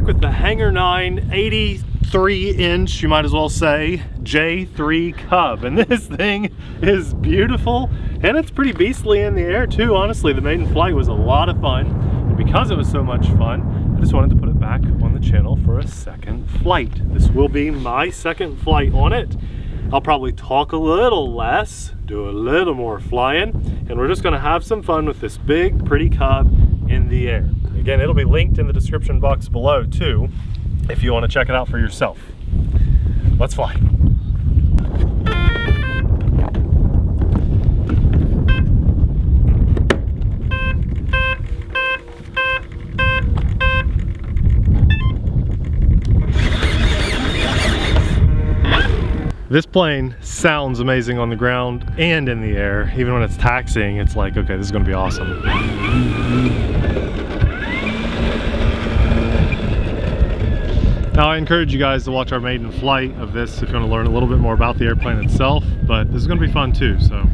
with the Hangar 9 83-inch, you might as well say, J-3 Cub. And this thing is beautiful, and it's pretty beastly in the air too, honestly. The maiden flight was a lot of fun, and because it was so much fun, I just wanted to put it back on the channel for a second flight. This will be my second flight on it. I'll probably talk a little less, do a little more flying, and we're just gonna have some fun with this big, pretty Cub in the air. Again, it'll be linked in the description box below too, if you want to check it out for yourself. Let's fly. This plane sounds amazing on the ground and in the air. Even when it's taxiing, it's like, okay, this is gonna be awesome. Now, I encourage you guys to watch our maiden flight of this if you want to learn a little bit more about the airplane itself, but this is going to be fun too, so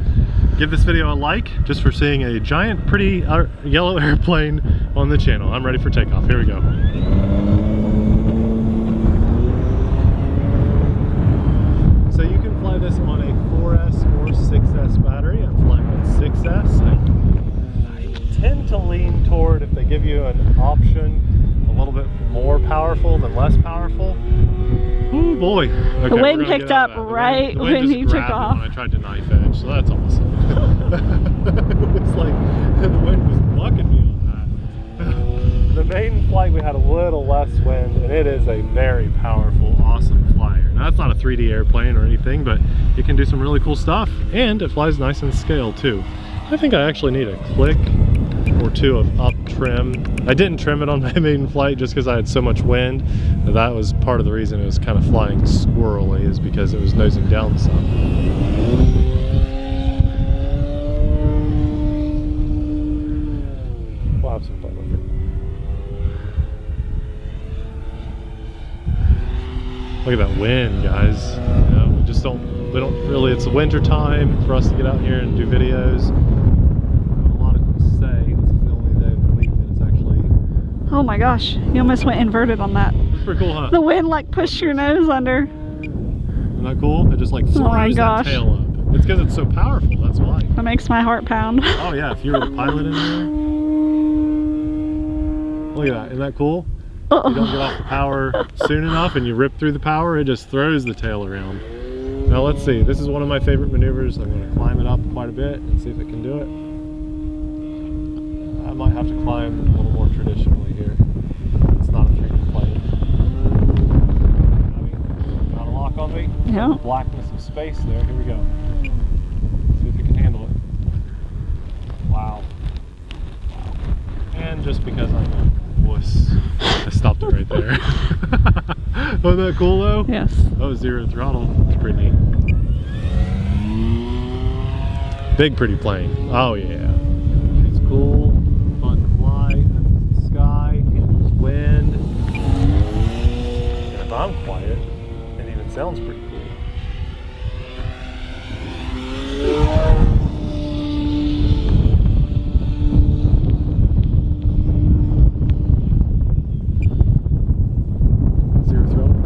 give this video a like just for seeing a giant, pretty yellow airplane on the channel. I'm ready for takeoff. Here we go. So you can fly this on a 4S or 6S battery. I'm flying on 6S. I tend to lean toward, if they give you an option, a little bit more powerful than less powerful. Oh boy. Okay, the wind picked up right when you took off. When I tried to knife edge, so that's awesome. It's like the wind was bucking me on that. The maiden flight, we had a little less wind, and it is a very powerful, awesome flyer. Now, that's not a 3D airplane or anything, but it can do some really cool stuff, and it flies nice and scale too. I think I actually need a click or two of up trim. I didn't trim it on my maiden flight just because I had so much wind. That was part of the reason it was kind of flying squirrely, is because it was nosing down some. We'll have some fun with it. Look at that wind, guys. You know, we don't really, it's the winter time for us to get out here and do videos. Oh my gosh, you almost went inverted on that. That's pretty cool, huh? The wind like pushed your nose under. Isn't that cool? It just like throws that tail up. It's because it's so powerful, that's why. That makes my heart pound. Oh yeah, if you were the pilot in there. Look at that, isn't that cool? If you don't get off the power soon enough and you rip through the power, it just throws the tail around. Now let's see, this is one of my favorite maneuvers. I'm going to climb it up quite a bit and see if it can do it. I might have to climb a little more traditionally here. It's not a 3D plane. Got a lock on me? Yeah. Blackness of space there. Here we go. See if it can handle it. Wow. And just because I'm a wuss, I stopped it right there. Wasn't that cool though? Yes. Oh, zero throttle. It's pretty neat. Big pretty plane. Oh yeah. It's cool. Wind, and if I'm quiet, it even sounds pretty cool. Zero throttle.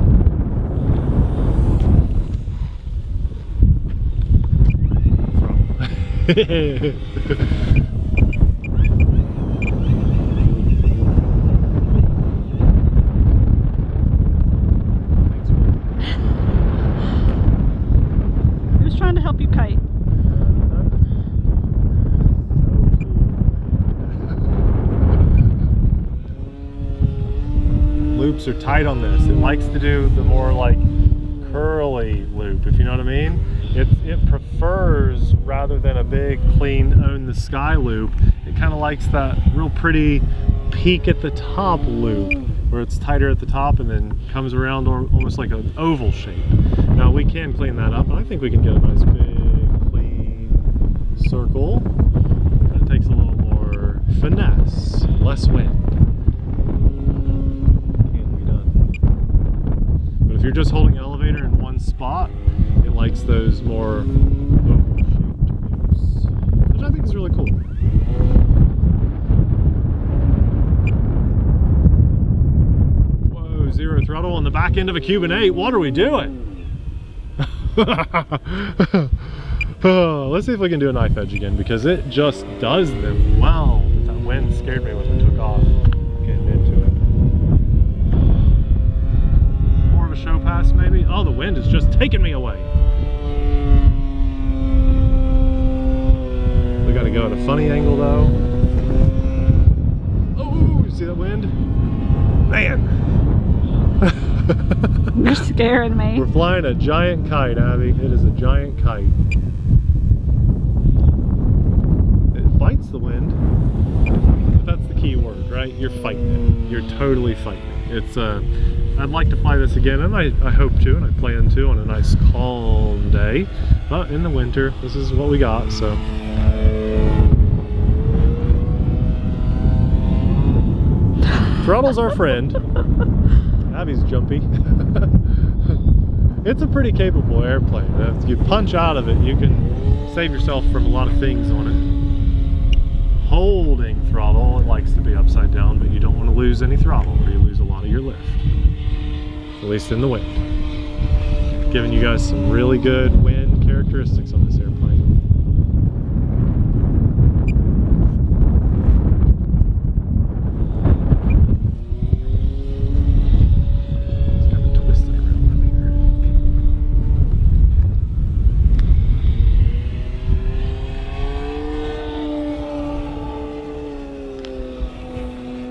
Loops are tight on this. It likes to do the more like curly loop, if you know what I mean. It prefers, rather than a big clean own the sky loop, it kind of likes that real pretty peak at the top loop where it's tighter at the top and then comes around almost like an oval shape. Now we can clean that up, and I think we can get a nice big clean circle. It takes a little more finesse, less wind. If you're just holding elevator in one spot, it likes those more oval-shaped loops, which I think is really cool. Whoa. end of a Cuban 8. What are we doing? Oh, let's see if we can do a knife edge again, because it just does them well. That wind scared me when it took off. Getting into it. More of a show pass, maybe? Oh, the wind is just taking me away. We gotta go at a funny angle though. Oh, you see that wind? Man! You're scaring me. We're flying a giant kite, Abby. It is a giant kite. It fights the wind. But that's the key word, right? You're fighting it. You're totally fighting it. It's I'd like to fly this again, and I hope to, and I plan to on a nice calm day. But in the winter, this is what we got, so. Throttle's our friend. Abby's jumpy. It's a pretty capable airplane. If you punch out of it, you can save yourself from a lot of things on it. Holding throttle, it likes to be upside down, but you don't want to lose any throttle or you lose a lot of your lift. At least in the wind. Giving you guys some really good wind characteristics on this airplane.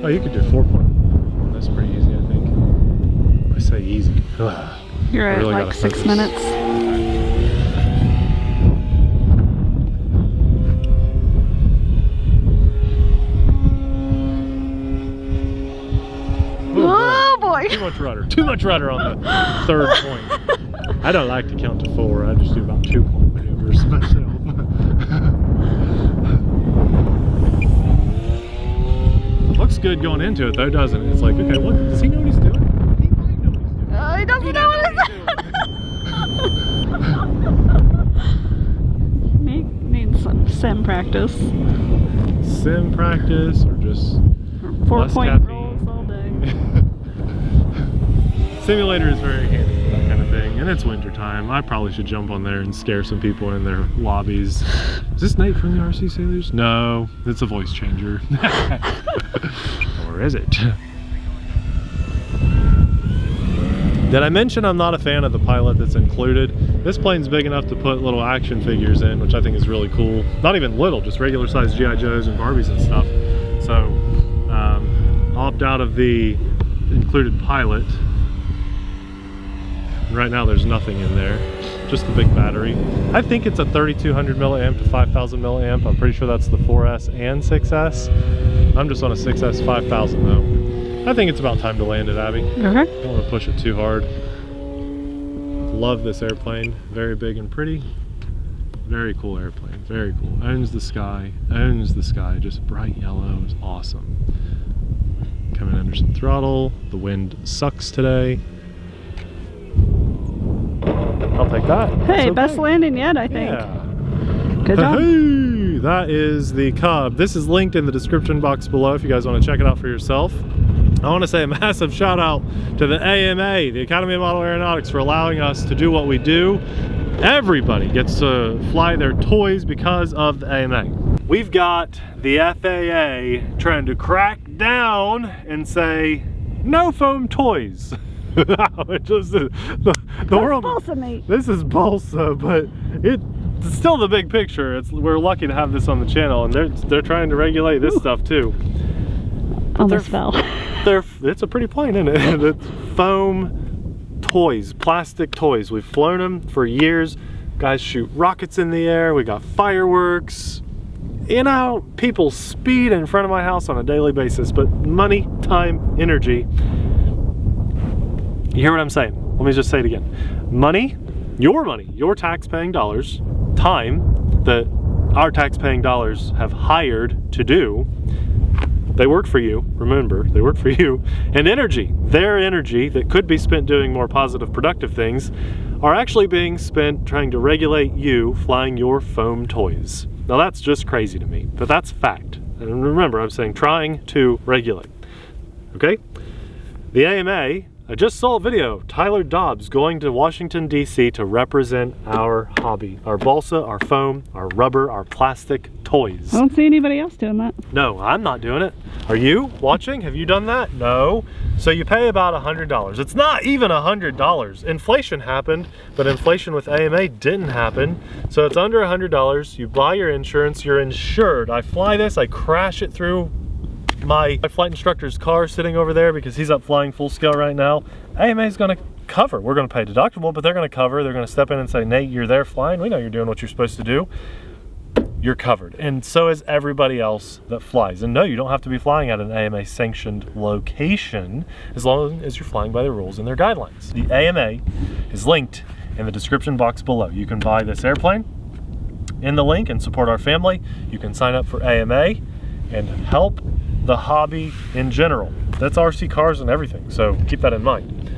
Oh, you could do 4.1. That's pretty easy, I think. I say easy. You're at really like 6 minutes. Oh boy! Too much rudder. Too much rudder on the third point. I don't like to count to 4. I just do about 2 point maneuvers myself. Looks good going into it though, doesn't it? It's like, okay, what does he know what he's doing? He might know what he's doing. He doesn't know what he's doing. Need some sim practice. Sim practice, or just 4-point rolls all day. Simulator is very handy for that kind of thing, and it's winter time. I probably should jump on there and scare some people in their lobbies. Is this Nate from the TheRcSaylors? No, it's a voice changer. Or is it? Did I mention I'm not a fan of the pilot that's included? This plane's big enough to put little action figures in, which I think is really cool. Not even little, just regular sized G.I. Joes and Barbies and stuff. So, opt out of the included pilot. Right now there's nothing in there, just the big battery. I think it's a 3200 milliamp to 5000 milliamp. I'm pretty sure that's the 4S and 6S. I'm just on a 6S 5000 though. I think it's about time to land it, Abby. Okay. Don't want to push it too hard. Love this airplane. Very big and pretty. Very cool airplane. Very cool. Owns the sky. Owns the sky. Just bright yellow. It's awesome. Coming under some throttle. The wind sucks today. I'll take that. Hey, okay. Best landing yet, I think. Yeah. Good job. Hey, that is the Cub. This is linked in the description box below if you guys want to check it out for yourself. I want to say a massive shout out to the AMA, the Academy of Model Aeronautics, for allowing us to do what we do. Everybody gets to fly their toys because of the AMA. We've got the FAA trying to crack down and say, no foam toys. Just the world. Balsa, mate. This is Balsa, but it's still the big picture. We're lucky to have this on the channel, and they're trying to regulate this stuff too. Almost fell. It's a pretty plane, isn't it? It's foam toys, plastic toys. We've flown them for years. Guys shoot rockets in the air. We got fireworks. You know, people speed in front of my house on a daily basis, but money, time, energy. You hear what I'm saying? Let me just say it again. Money, your tax-paying dollars, time that our tax-paying dollars have hired to do, they work for you, remember, they work for you, and energy, their energy that could be spent doing more positive, productive things, are actually being spent trying to regulate you flying your foam toys. Now that's just crazy to me, but that's fact. And remember, I'm saying trying to regulate, okay? The AMA I just saw a video, Tyler Dobbs going to Washington, D.C. to represent our hobby. Our balsa, our foam, our rubber, our plastic toys. I don't see anybody else doing that. No, I'm not doing it. Are you watching? Have you done that? No. So you pay about $100. It's not even $100. Inflation happened, but inflation with AMA didn't happen. So it's under $100. You buy your insurance, you're insured. I fly this, I crash it through my flight instructor's car sitting over there because he's up flying full scale right now. AMA is going to cover. We're going to pay deductible, but they're going to cover. They're going to step in and say, Nate, you're there flying. We know you're doing what you're supposed to do. You're covered. And so is everybody else that flies. And no, you don't have to be flying at an AMA sanctioned location as long as you're flying by the rules and their guidelines. The AMA is linked in the description box below. You can buy this airplane in the link and support our family. You can sign up for AMA and help the hobby in general. That's RC cars and everything, so keep that in mind.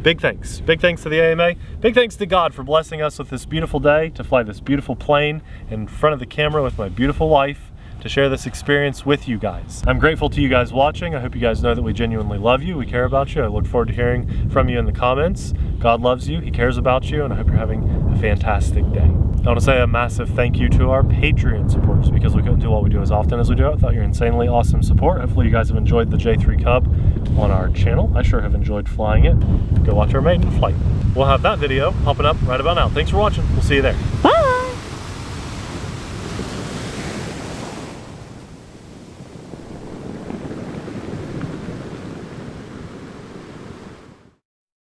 Big thanks to the AMA. Big thanks to God for blessing us with this beautiful day to fly this beautiful plane in front of the camera with my beautiful wife, to share this experience with you guys. I'm grateful to you guys watching. I hope you guys know that we genuinely love you. We care about you. I look forward to hearing from you in the comments. God loves you, He cares about you, and I hope you're having a fantastic day. I want to say a massive thank you to our Patreon supporters, because we couldn't do what we do as often as we do it without your insanely awesome support. Hopefully you guys have enjoyed the J3 Cub on our channel. I sure have enjoyed flying it. Go watch our maiden flight. We'll have that video popping up right about now. Thanks for watching. We'll see you there. Bye.